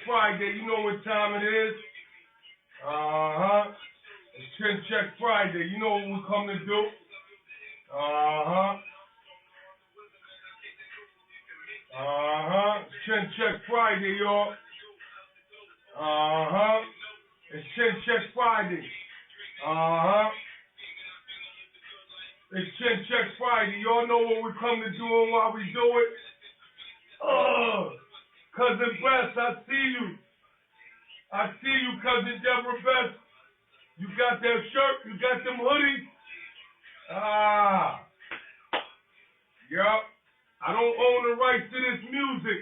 Friday. You know what time it is. Uh-huh. It's Chin Check Friday. You know what we come to do. Uh-huh. Uh-huh. It's Chin Check Friday, y'all. Uh-huh. It's Chin Check Friday. Uh-huh. It's Chin Check Friday. Y'all know what we come to do and why we do it? Cousin Bess, I see you. I see you, Cousin Deborah Bess. You got that shirt? You got them hoodies? Yup. I don't own the rights to this music.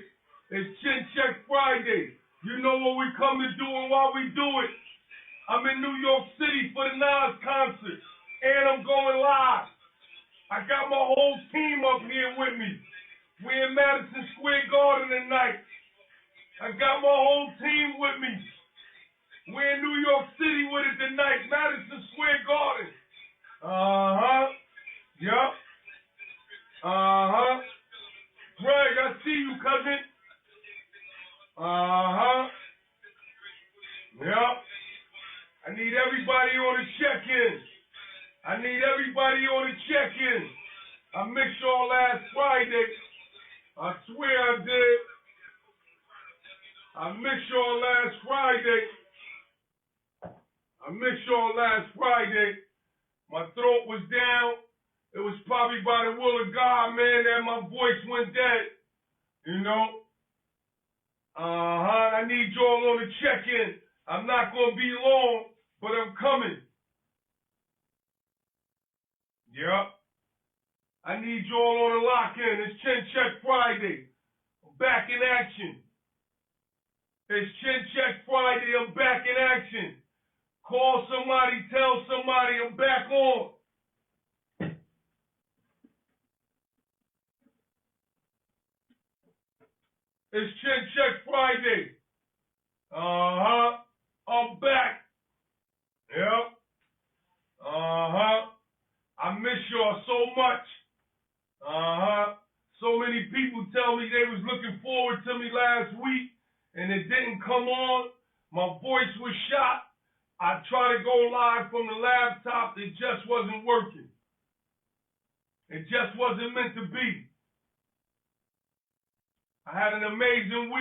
It's Chin Check Friday. You know what we come to do and why we do it. I'm in New York City for the Nas concert, and I'm going live. I got my whole team up here with me. We in Madison Square Garden tonight. I got my whole team with me. We're in New York City with it tonight, Madison Square Garden. Uh-huh. Yup. Uh-huh. Greg, I see you, cousin. Uh-huh. Yup. I need everybody on the check-in. I missed y'all last Friday. I swear I did. I missed y'all last Friday. My throat was down. It was probably by the will of God, man, that my voice went dead. You know? I need y'all on the check-in. I'm not going to be long, but I'm coming. Yep. I need y'all on the lock-in. It's Chin Check Friday. I'm back in action. It's Chin Check Friday. I'm back in action. Call somebody, tell somebody I'm back on. It's Chin Check Friday. I'm back. Yep. I miss y'all so much. So many people tell me they was looking forward to me last week, and it didn't come on. My voice was shot. I tried to go live from the laptop. It just wasn't working. It just wasn't meant to be. I had an amazing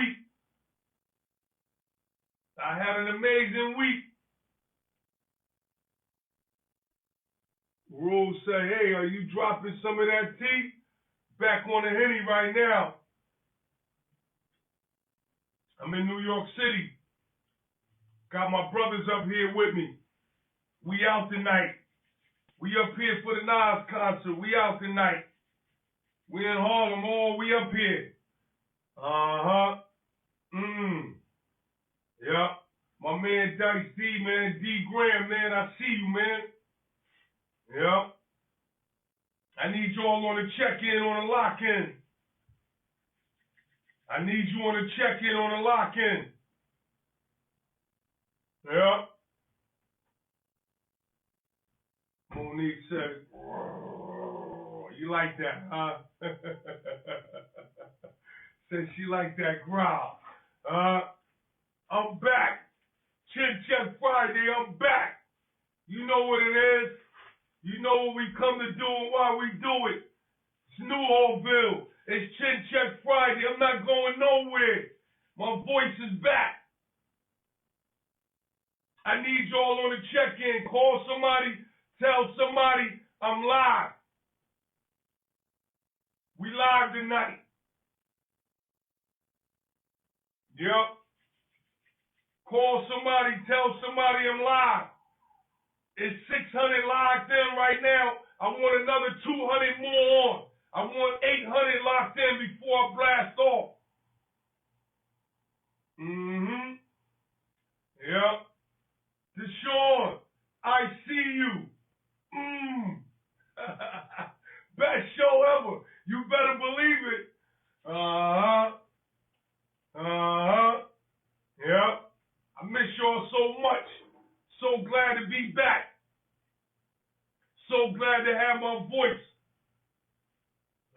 week. Rules say, hey, are you dropping some of that tea? Back on the Henny right now. I'm in New York City. Got my brothers up here with me. We out tonight. We up here for the Nas concert. We out tonight. We in Harlem. We up here. Yep. My man Dice D, man. D Graham, man. I see you, man. Yep. I need you all on the check-in, on the lock-in. Yep. Monique said, you like that, huh? Said she like that growl. I'm back. Chin Check Friday, I'm back. You know what it is. You know what we come to do and why we do it. It's New Hallville. It's Chin Check Friday. I'm not going nowhere. My voice is back. I need y'all on the check-in. Call somebody. Tell somebody I'm live. We live tonight. Yep. Call somebody. Tell somebody I'm live. It's 600 locked in right now. I want another 200 more on. I want 800 locked in before I blast off. Yep. Deshaun, I see you. Best show ever. You better believe it. Yep. I miss y'all so much. So glad to be back. So glad to have my voice.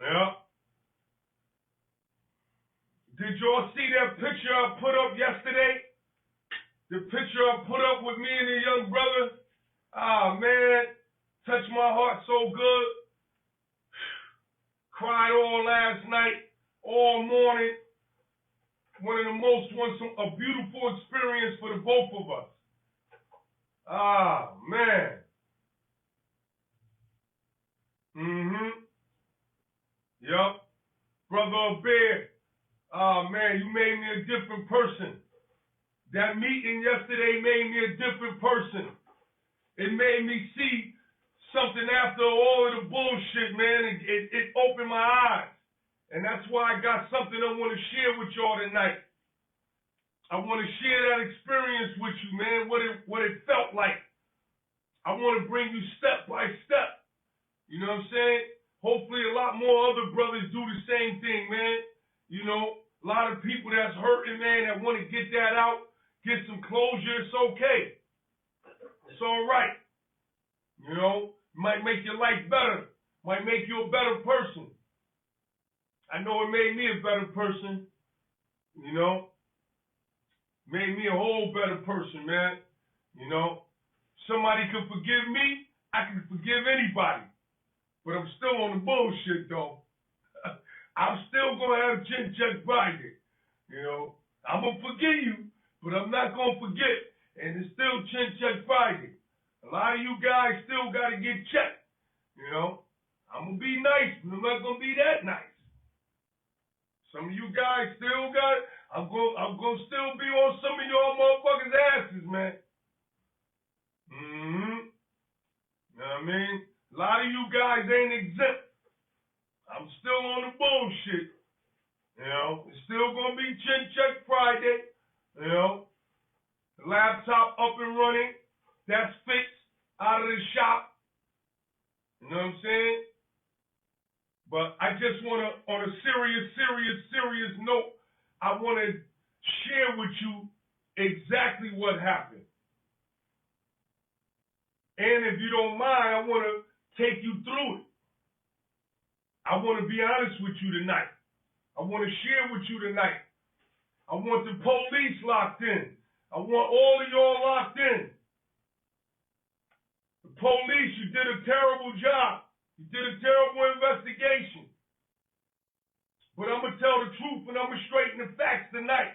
Yep. Did y'all see that picture I put up yesterday? The picture I put up with me and the young brother? Ah, man, touched my heart so good. Cried all last night, all morning. A beautiful experience for the both of us. Ah, man. Yup. Brother Bear. Ah, man, you made me a different person. That meeting yesterday made me a different person. It made me see something after all of the bullshit, man. It opened my eyes. And that's why I got something I want to share with y'all tonight. I want to share that experience with you, man, what it felt like. I want to bring you step by step. You know what I'm saying? Hopefully a lot more other brothers do the same thing, man. You know, a lot of people that's hurting, man, that want to get that out, get some closure. It's okay. It's all right. You know, might make your life better. Might make you a better person. I know it made me a better person. You know, made me a whole better person, man. You know, somebody can forgive me, I can forgive anybody. But I'm still on the bullshit, though. I'm still going to have Chin Check Friday. You know, I'm going to forgive you, but I'm not going to forget. And it's still Chin Check Friday. A lot of you guys still got to get checked. You know, I'm going to be nice, but I'm not going to be that nice. Some of you guys still got it. I'm going to still be on some of y'all motherfuckers' asses, man. You know what I mean? A lot of you guys ain't exempt. I'm still on the bullshit. You know, it's still going to be Chin Check Friday. You know, the laptop up and running. That's fixed out of the shop. You know what I'm saying? But I just want to, on a serious note, I want to share with you exactly what happened. And if you don't mind, I want to take you through it. I want to be honest with you tonight. I want to share with you tonight. I want the police locked in. I want all of y'all locked in. The police, you did a terrible job. You did a terrible investigation. But I'm going to tell the truth and I'm going to straighten the facts tonight.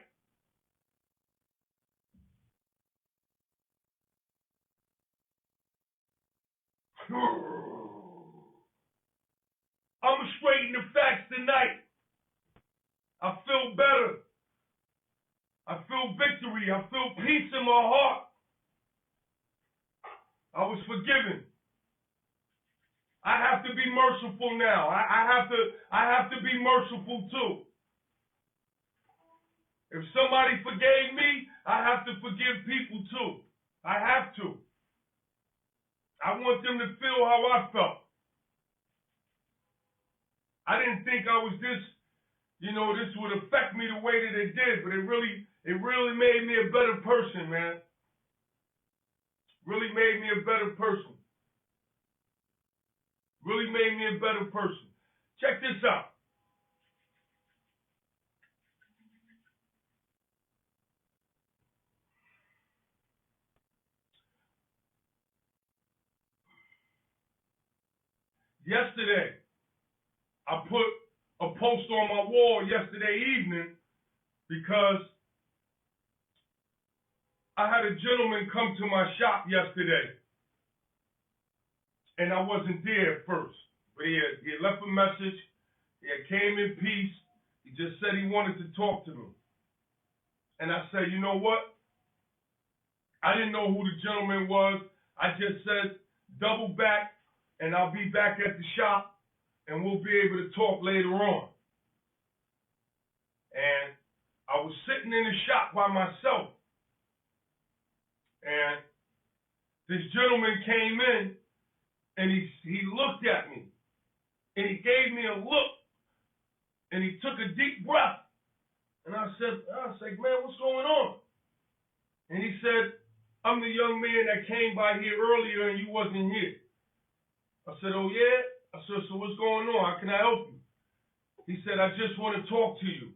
I'm going to straighten the facts tonight. I feel better. I feel victory. I feel peace in my heart. I was forgiven. I have to be merciful now. I have to be merciful too. If somebody forgave me, I have to forgive people too. I have to. I want them to feel how I felt. I didn't think I was this, this would affect me the way that it did, but it really made me a better person, man. Really made me a better person. Really made me a better person. Check this out. Yesterday, I put a post on my wall yesterday evening because I had a gentleman come to my shop yesterday, and I wasn't there at first. But he had left a message. He had came in peace. He just said he wanted to talk to me. And I said, you know what? I didn't know who the gentleman was. I just said, double back, and I'll be back at the shop, and we'll be able to talk later on. And I was sitting in the shop by myself, and this gentleman came in, and he looked at me, and he gave me a look, and he took a deep breath. And I said, man, what's going on? And he said, I'm the young man that came by here earlier and you wasn't here. I said, oh yeah? I said, so what's going on? How can I help you? He said, I just want to talk to you.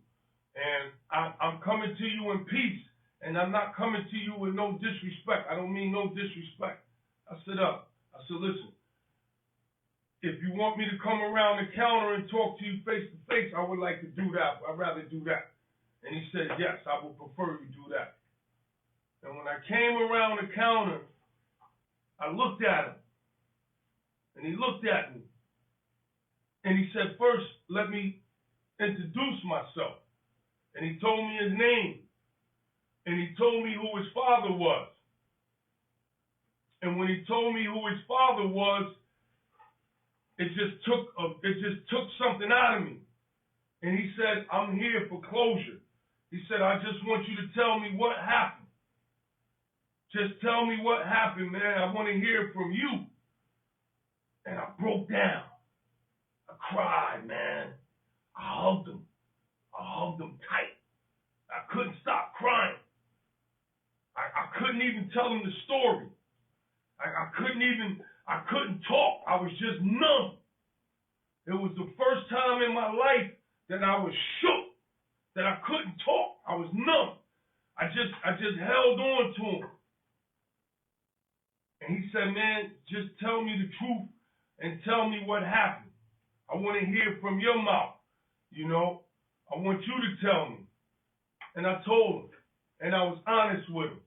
And I'm coming to you in peace, and I'm not coming to you with no disrespect. I don't mean no disrespect. I said, listen, if you want me to come around the counter and talk to you face to face, I would like to do that. I'd rather do that. And he said, yes, I would prefer you do that. And when I came around the counter, I looked at him, and he looked at me, and he said, first, let me introduce myself. And he told me his name, and he told me who his father was. And when he told me who his father was, it just took something out of me. And he said, I'm here for closure. He said, I just want you to tell me what happened. Just tell me what happened, man. I want to hear from you. And I broke down. I cried, man. I hugged him. I hugged him tight. I couldn't stop crying. I couldn't even tell him the story. I couldn't talk. I was just numb. It was the first time in my life that I was shook, that I couldn't talk. I was numb. I just held on to him. And he said, man, just tell me the truth and tell me what happened. I want to hear from your mouth. You know, I want you to tell me. And I told him, and I was honest with him.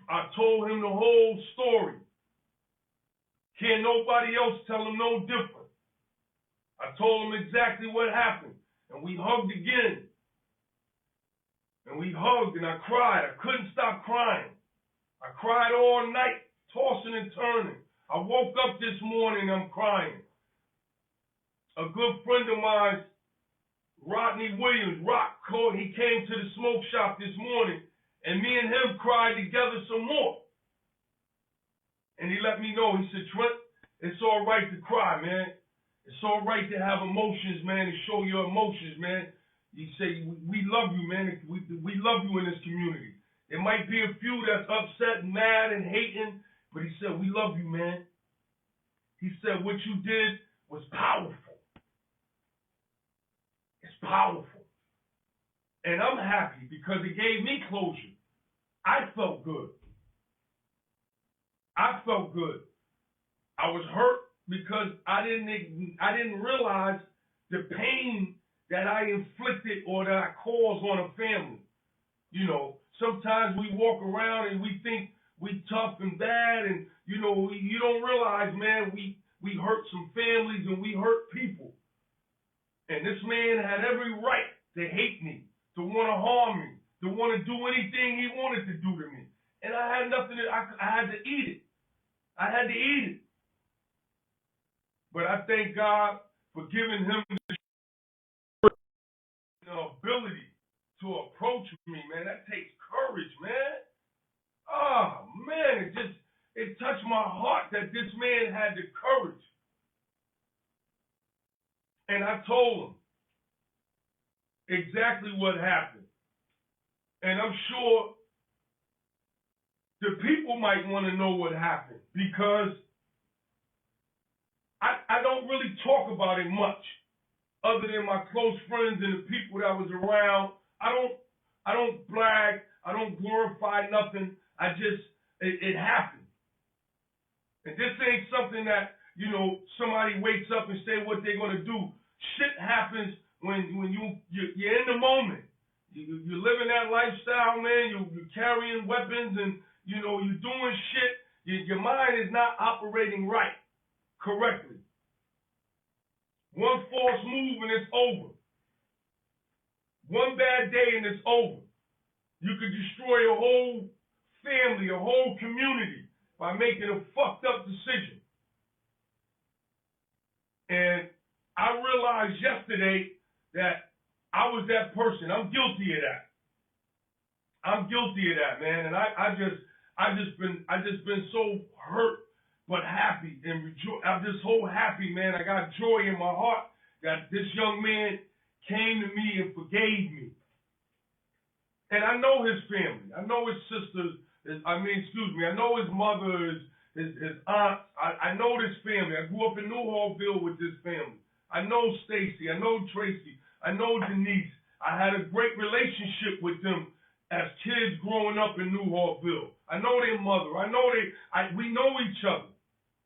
I told him the whole story. Can't nobody else tell him no different. I told him exactly what happened, and we hugged again. And we hugged, and I cried. I couldn't stop crying. I cried all night, tossing and turning. I woke up this morning, I'm crying. A good friend of mine, Rodney Williams, he came to the smoke shop this morning, and me and him cried together some more. And he let me know, he said, Trent, it's all right to cry, man. It's all right to have emotions, man, and show your emotions, man. He said, we love you, man. We love you in this community. There might be a few that's upset and mad and hating, but he said, we love you, man. He said, what you did was powerful. It's powerful. And I'm happy because it gave me closure. I felt good. I felt good. I was hurt because I didn't realize the pain that I inflicted or that I caused on a family. You know, sometimes we walk around and we think we tough and bad, and you know, you don't realize, man, we hurt some families and we hurt people. And this man had every right to hate me, to want to harm me, to want to do anything he wanted to do to me. And I had nothing I had to eat it. I had to eat it. But I thank God for giving him the ability to approach me, man. That takes courage, man. Oh, man, it touched my heart that this man had the courage. And I told him exactly what happened. And I'm sure the people might want to know what happened because I don't really talk about it much other than my close friends and the people that was around. I don't brag. I don't glorify nothing. It happened. And this ain't something that, you know, somebody wakes up and say what they're going to do. Shit happens when you're in the moment. You're living that lifestyle, man. You're carrying weapons and, you know, you're doing shit. Your mind is not operating right, correctly. One false move and it's over. One bad day and it's over. You could destroy a whole family, a whole community by making a fucked up decision. And I realized yesterday that I was that person. I'm guilty of that. I'm guilty of that, man. And I just been so hurt but happy and I'm just so happy, man. I got joy in my heart that this young man came to me and forgave me. And I know his family. I know his sisters. I know his mother, his aunt. I know this family. I grew up in New Hallville with this family. I know Stacy. I know Tracy. I know Denise. I had a great relationship with them as kids growing up in New Hawkville. I know their mother. We know each other.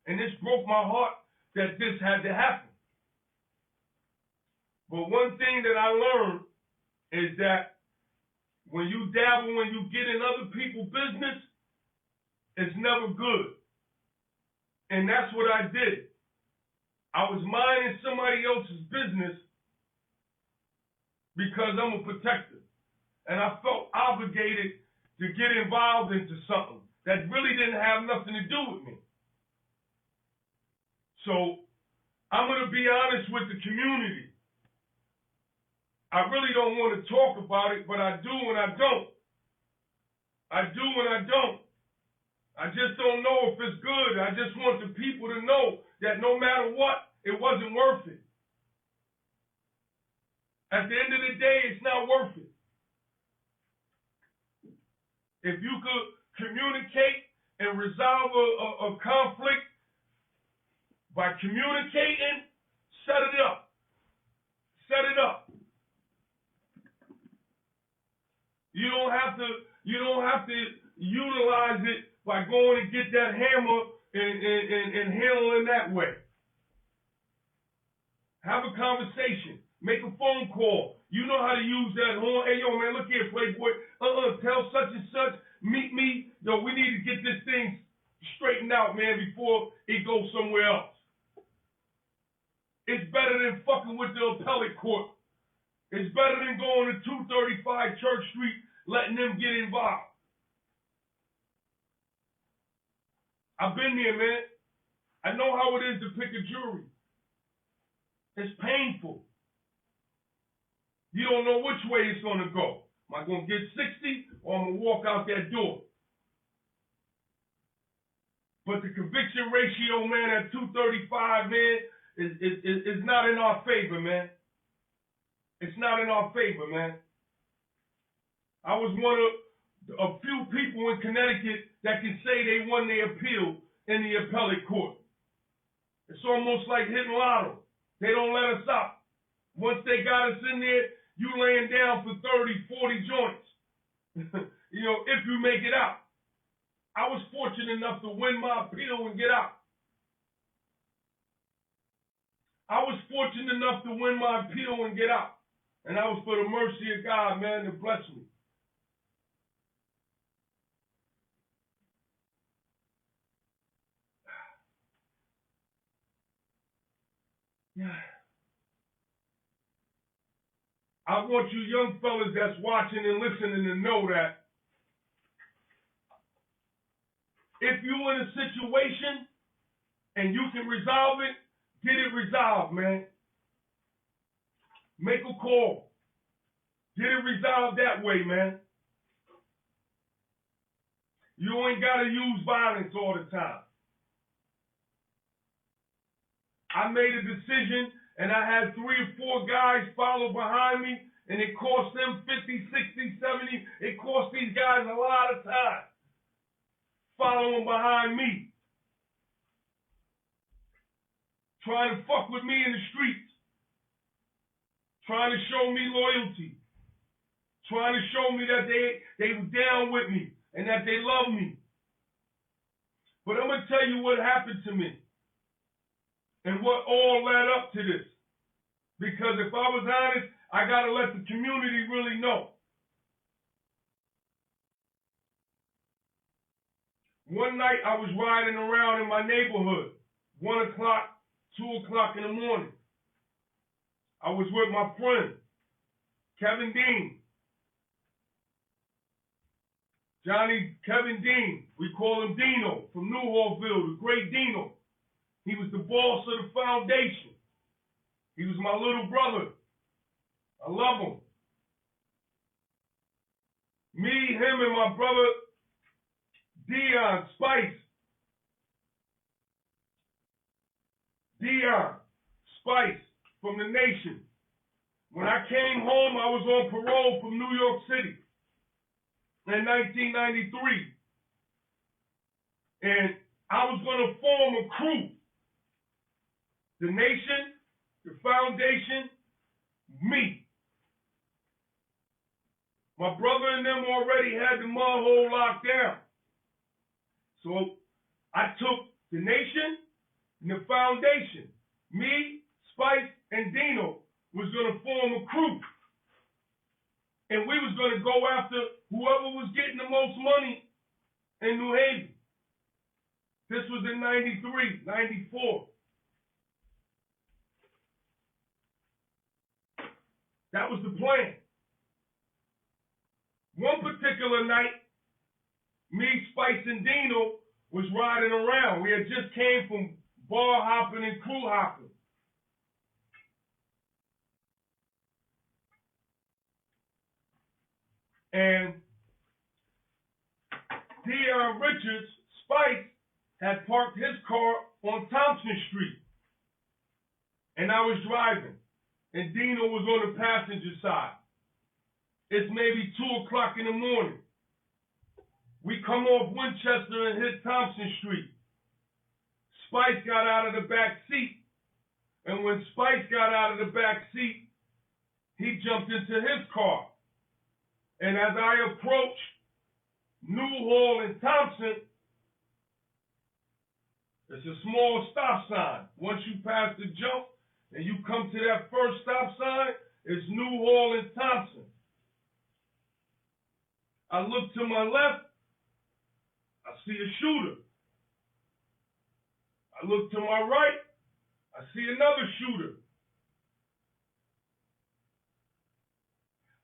And this broke my heart that this had to happen. But one thing that I learned is that when you dabble, when you get in other people's business, it's never good. And that's what I did. I was minding somebody else's business because I'm a protector. And I felt obligated to get involved into something that really didn't have nothing to do with me. So I'm going to be honest with the community. I really don't want to talk about it, but I do and I don't. I do and I don't. I just don't know if it's good. I just want the people to know that no matter what, it wasn't worth it. At the end of the day, it's not worth it. If you could communicate and resolve a conflict by communicating, set it up. Set it up. You don't have to utilize it by going and get that hammer and handling that way. Have a conversation. Make a phone call. You know how to use that horn. Hey, yo, man, look here, Playboy. Tell such and such, meet me. Yo, we need to get this thing straightened out, man, before it goes somewhere else. It's better than fucking with the appellate court. It's better than going to 235 Church Street, letting them get involved. I've been there, man. I know how it is to pick a jury. It's painful. You don't know which way it's going to go. Am I going to get 60 or I'm going to walk out that door? But the conviction ratio, man, at 235, man, is not in our favor, man. It's not in our favor, man. I was one of a few people in Connecticut that can say they won their appeal in the appellate court. It's almost like hitting lotto. They don't let us out. Once they got us in there, you laying down for 30, 40 joints. You know, if you make it out. I was fortunate enough to win my appeal and get out. I was fortunate enough to win my appeal and get out. And that was for the mercy of God, man, to bless me. Yeah. I want you young fellas that's watching and listening to know that if you're in a situation and you can resolve it, get it resolved, man. Make a call. Get it resolved that way, man. You ain't got to use violence all the time. I made a decision, and I had 3 or 4 guys follow behind me, and it cost them 50, 60, 70. It cost these guys a lot of time following behind me, trying to fuck with me in the streets, trying to show me loyalty, trying to show me that they were down with me and that they love me. But I'm going to tell you what happened to me and what all led up to this. Because if I was honest, I got to let the community really know. One night I was riding around in my neighborhood, 1 o'clock, 2 o'clock in the morning. I was with my friend, Kevin Dean. Kevin Dean, we call him Dino, from New Hawkville, the great Dino. He was the boss of the foundation. He was my little brother. I love him. Me, him, and my brother, Dion Spice. Dion Spice from the nation. When I came home, I was on parole from New York City in 1993. And I was going to form a crew. The nation, the foundation, me. My brother and them already had the mud hole locked down. So I took the nation and the foundation. Me, Spice, and Dino was going to form a crew. And we was going to go after whoever was getting the most money in New Haven. This was in 93, 94. That was the plan. One particular night, me, Spice, and Dino was riding around. We had just came from bar hopping and crew hopping. And Deion Richards, Spice, had parked his car on Thompson Street. And I was driving. And Dino was on the passenger side. It's maybe 2 o'clock in the morning. We come off Winchester and hit Thompson Street. Spice got out of the back seat. And when Spice got out of the back seat, he jumped into his car. And as I approached Newhall and Thompson, it's a small stop sign. Once you pass the jump and you come to that first stop sign, it's Newhall and Thompson. I look to my left, I see a shooter. I look to my right, I see another shooter.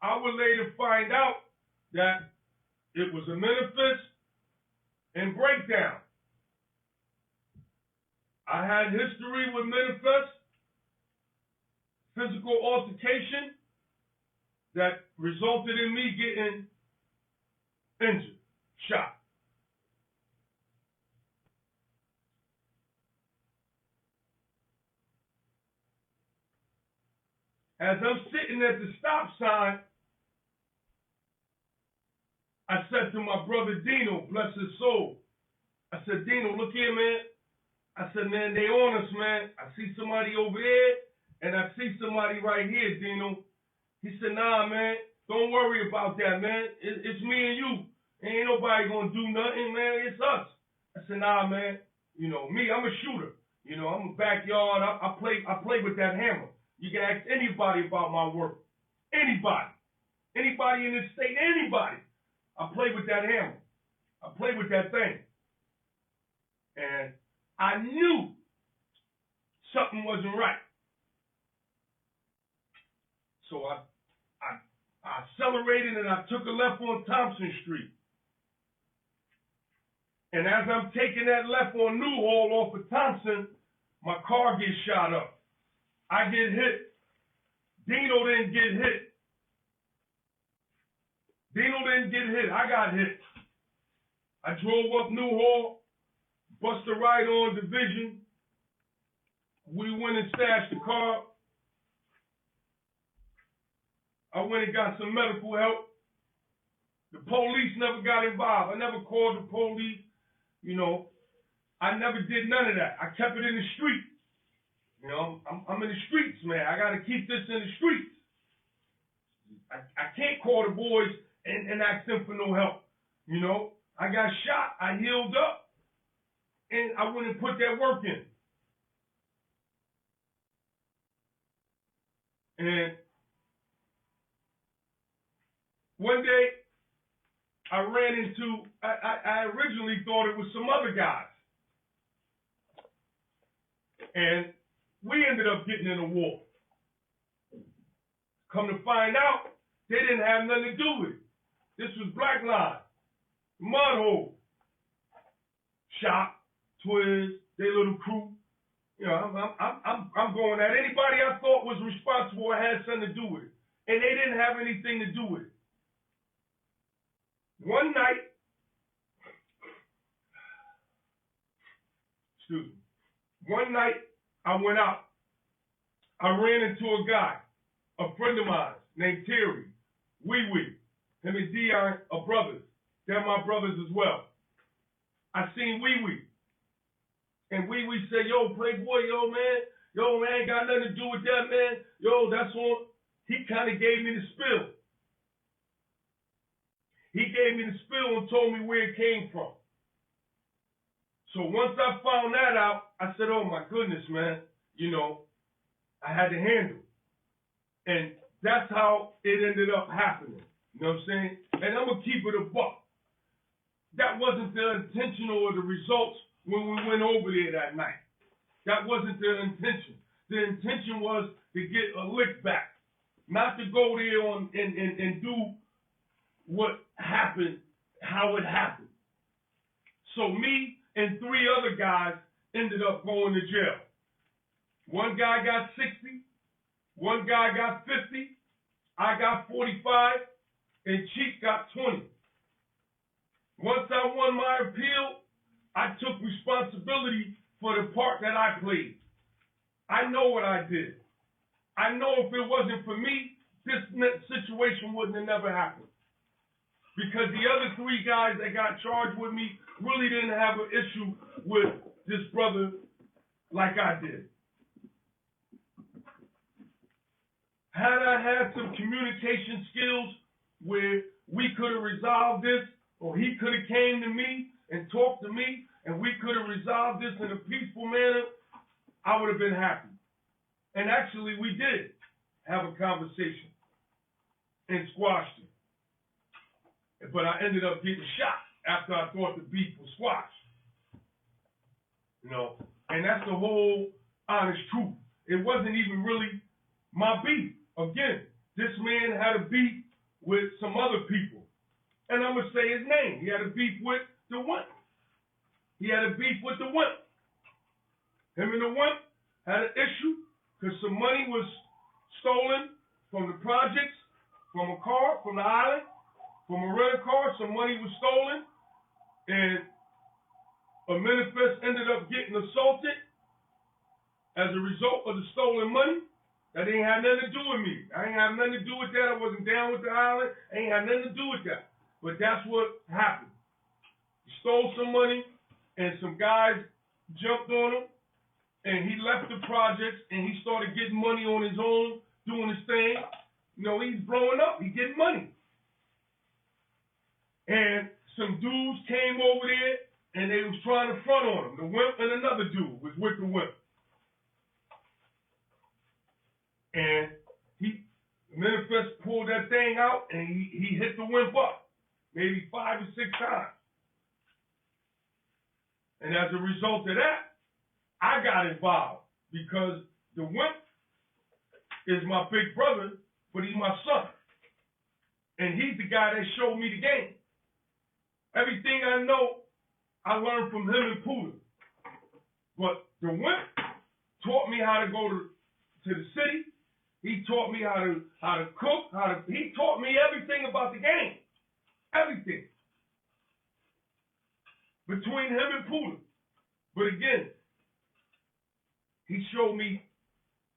I would later find out that it was a manifest and breakdown. I had history with manifest, physical altercation that resulted in me getting injured, shot. As I'm sitting at the stop sign, I said to my brother Dino, bless his soul, I said, Dino, look here, man. I said, man, they on us, man. I see somebody over there, and I see somebody right here, Dino. He said, nah, man, don't worry about that, man. It's me and you. Ain't nobody gonna do nothing, man. It's us. I said, nah, man. You know, me, I'm a shooter. You know, I'm a backyard. I play with that hammer. You can ask anybody about my work. Anybody. Anybody in this state, anybody. I play with that hammer. I play with that thing. And I knew something wasn't right. So I accelerated and I took a left on Thompson Street. And as I'm taking that left on Newhall off of Thompson, my car gets shot up. I get hit. Dino didn't get hit. Dino didn't get hit. I got hit. I drove up Newhall, bust a right on Division. We went and stashed the car. I went and got some medical help. The police never got involved. I never called the police. You know, I never did none of that. I kept it in the street. You know, I'm in the streets, man. I got to keep this in the streets. I can't call the boys and ask them for no help. You know, I got shot. I healed up. And I went and put that work in. And one day, I ran into, I originally thought it was some other guys. And we ended up getting in a war. Come to find out, they didn't have nothing to do with it. This was Black Line, Mud Hole, Shop, Twiz, their little crew. You know, I'm going at anybody I thought was responsible or had something to do with it. And they didn't have anything to do with it. One night, I went out. I ran into a guy, a friend of mine named Terry, Wee Wee. Him and Dion are brothers. They're my brothers as well. I seen Wee Wee. And Wee Wee said, yo, Playboy, yo, man, ain't got nothing to do with that, man. Yo, that's on. He kind of gave me the spill. He gave me the spill and told me where it came from. So once I found that out, I said, oh my goodness, man, I had to handle. And that's how it ended up happening. You know what I'm saying? And I'm going to keep it a buck. That wasn't the intention or the results when we went over there that night. That wasn't the intention. The intention was to get a lick back, not to go there and do what happened, how it happened. So me and 3 other guys ended up going to jail. One guy got 60, one guy got 50, I got 45, and Cheek got 20. Once I won my appeal, I took responsibility for the part that I played. I know what I did. I know if it wasn't for me, this situation wouldn't have never happened. Because the other 3 guys that got charged with me really didn't have an issue with this brother like I did. Had I had some communication skills where we could have resolved this, or he could have came to me and talked to me, and we could have resolved this in a peaceful manner, I would have been happy. And actually, we did have a conversation and squashed it. But I ended up getting shot after I thought the beef was squashed. And that's the whole honest truth. It wasn't even really my beef. Again, this man had a beef with some other people. And I'm going to say his name. He had a beef with the Wimp. He had a beef with the Wimp. Him and the Wimp had an issue because some money was stolen from the projects, from a car, from the island, from a rental car. Some money was stolen, and a manifest ended up getting assaulted as a result of the stolen money. That ain't had nothing to do with me. I ain't had nothing to do with that. I wasn't down with the island. I ain't had nothing to do with that. But that's what happened. He stole some money, and some guys jumped on him, and he left the projects, and he started getting money on his own, doing his thing. He's growing up. He's getting money. And some dudes came over there, and they was trying to front on him. The Wimp and another dude was with the Wimp. And Manifest pulled that thing out, and he hit the Wimp up maybe 5 or 6 times. And as a result of that, I got involved because the Wimp is my big brother, but he's my son. And he's the guy that showed me the game. Everything I know, I learned from him and Poodle. But the Wimp taught me how to go to the city. He taught me how to cook, he taught me everything about the game. Everything. Between him and Poodle. But again, he showed me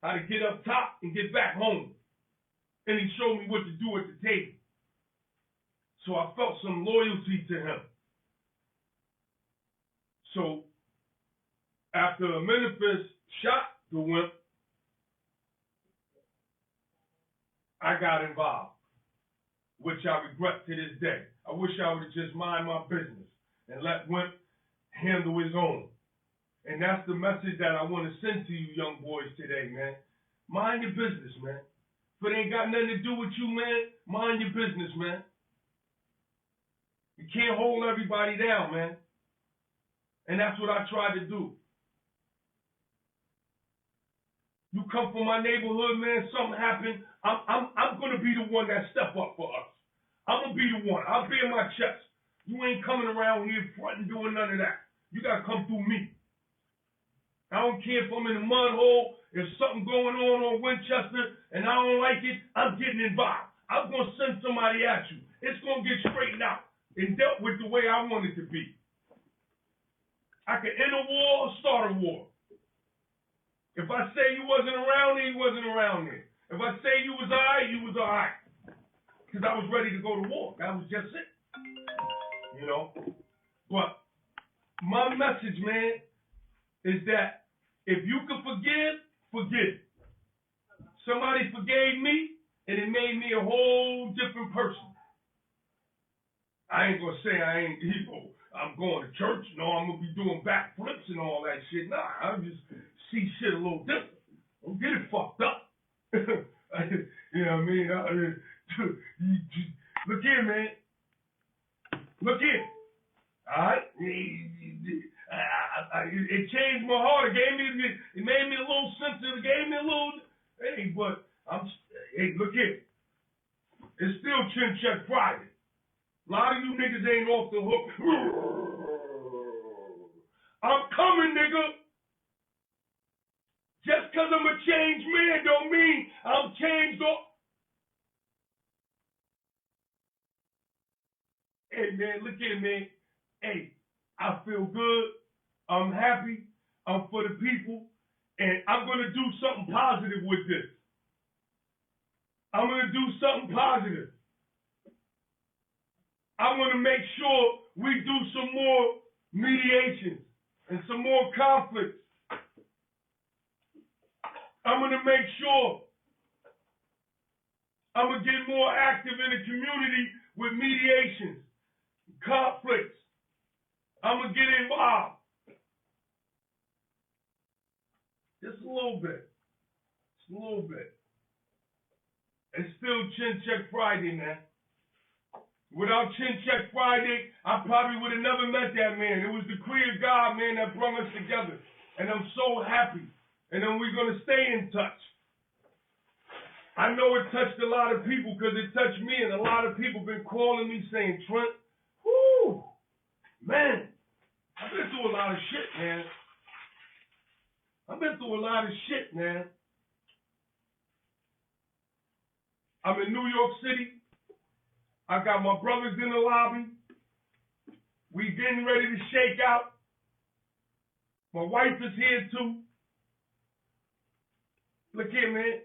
how to get up top and get back home. And he showed me what to do at the table. So I felt some loyalty to him. So after Manifest shot the Wimp, I got involved, which I regret to this day. I wish I would have just mind my business and let Wimp handle his own. And that's the message that I want to send to you young boys today, man. Mind your business, man. If it ain't got nothing to do with you, man, mind your business, man. You can't hold everybody down, man. And that's what I tried to do. You come from my neighborhood, man, something happened, I'm going to be the one that step up for us. I'm going to be the one. I'll be in my chest. You ain't coming around here fronting doing none of that. You got to come through me. I don't care if I'm in a mud hole, if something going on Winchester, and I don't like it, I'm getting involved. I'm going to send somebody at you. It's going to get straightened out and dealt with the way I want it to be. I can end a war or start a war. If I say you wasn't around there, you wasn't around there. If I say you was all right, you was all right. Because I was ready to go to war. That was just it. But my message, man, is that if you can forgive, forgive. Somebody forgave me, and it made me a whole different person. I ain't gonna say I ain't, I'm going to church. No, I'm gonna be doing backflips and all that shit. Nah, I just see shit a little different. Don't get it fucked up. You know what I mean? Look here, man. Look here. All right? It changed my heart. It made me a little sensitive. It gave me a little. Hey, but hey, look here. It's still Chin Check Friday. A lot of you niggas ain't off the hook. I'm coming, nigga. Just because I'm a changed man don't mean I'm changed off. Hey, man, look here, man. Hey, I feel good. I'm happy. I'm for the people. And I'm going to do something positive with this. I'm going to do something positive. I'm going to make sure we do some more mediations and some more conflicts. I'm going to make sure I'm going to get more active in the community with mediations, conflicts. I'm going to get involved. Just a little bit. Just a little bit. It's still Chin Check Friday, man. Without Chin Check Friday, I probably would have never met that man. It was the creator God, man, that brought us together. And I'm so happy. And then we're going to stay in touch. I know it touched a lot of people because it touched me, and a lot of people been calling me saying, Trent, whoo, man, I've been through a lot of shit, man. I've been through a lot of shit, man. I'm in New York City. I got my brothers in the lobby. We getting ready to shake out. My wife is here too. Look here, man.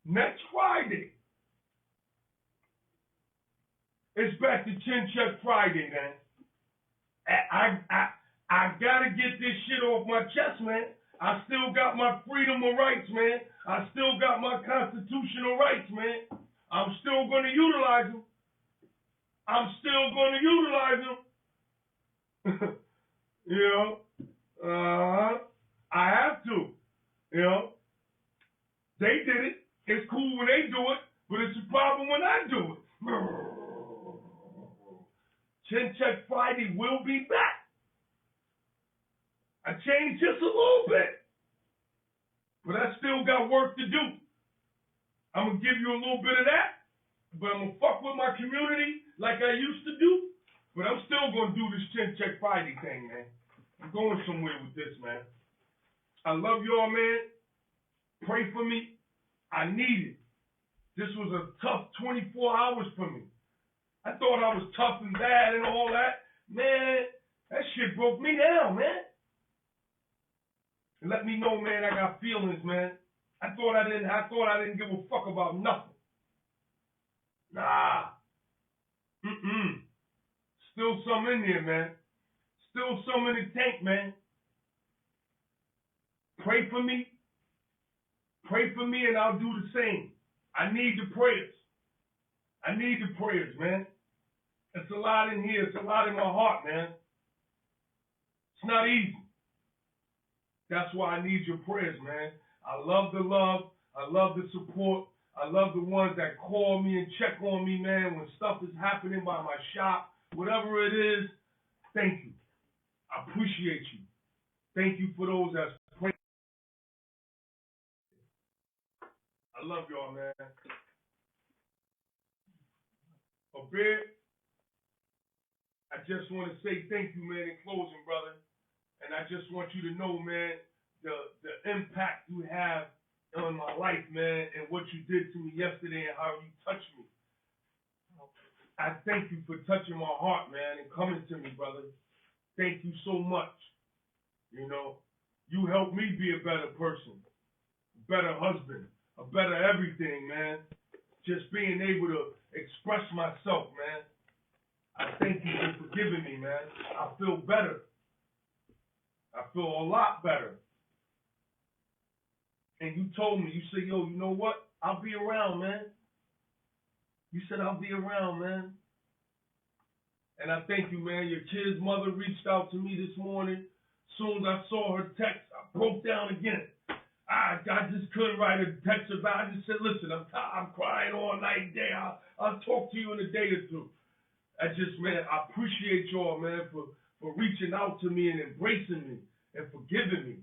Next Friday, it's back to Chin Check Friday, man. I gotta get this shit off my chest, man. I still got my freedom of rights, man. I still got my constitutional rights, man. I'm still going to utilize them. I'm still going to utilize them. You know, I have to. You know, they did it. It's cool when they do it, but it's a problem when I do it. Chin Check Friday will be back. I changed just a little bit, but I still got work to do. I'm going to give you a little bit of that, but I'm going to fuck with my community like I used to do, but I'm still going to do this Chin Check Friday thing, man. I'm going somewhere with this, man. I love y'all, man. Pray for me. I need it. This was a tough 24 hours for me. I thought I was tough and bad and all that. Man, that shit broke me down, man. Let me know, man, I got feelings, man. I thought I didn't give a fuck about nothing. Nah. Still some in there, man. Still some in the tank, man. Pray for me. Pray for me and I'll do the same. I need the prayers. I need the prayers, man. It's a lot in here. It's a lot in my heart, man. It's not easy. That's why I need your prayers, man. I love the love. I love the support. I love the ones that call me and check on me, man, when stuff is happening by my shop. Whatever it is, thank you. I appreciate you. Thank you for those that pray. I love y'all, man. A bit. I just want to say thank you, man, in closing, brother. And I just want you to know, man, the impact you have on my life, man, and what you did to me yesterday and how you touched me. I thank you for touching my heart, man, and coming to me, brother. Thank you so much. You know, you helped me be a better person, a better husband, a better everything, man. Just being able to express myself, man. I thank you for forgiving me, man. I feel better. I feel a lot better. And you told me, you said, yo, you know what? I'll be around, man. You said I'll be around, man. And I thank you, man. Your kid's mother reached out to me this morning. Soon as I saw her text, I broke down again. I just couldn't write a text about it. I just said, listen, I'm crying all night and day. I'll talk to you in a day or two. Man, I appreciate y'all, man, for reaching out to me and embracing me and forgiving me.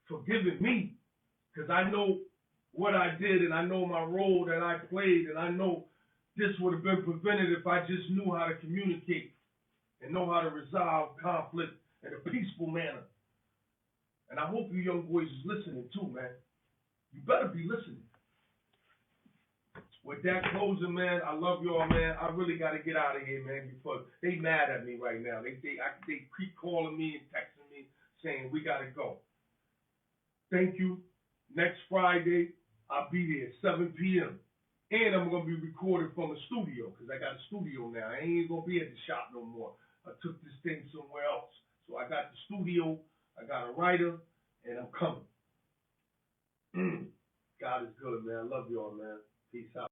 Forgiving me. Because I know what I did and I know my role that I played, and I know this would have been prevented if I just knew how to communicate and know how to resolve conflict in a peaceful manner. And I hope you young boys is listening too, man. You better be listening. With that closing, man, I love y'all, man. I really got to get out of here, man, because they mad at me right now. They keep calling me and texting me saying we got to go. Thank you. Next Friday, I'll be there at 7 p.m. And I'm going to be recording from a studio because I got a studio now. I ain't going to be at the shop no more. I took this thing somewhere else. So I got the studio, I got a writer, and I'm coming. God is good, man. I love y'all, man. Peace out.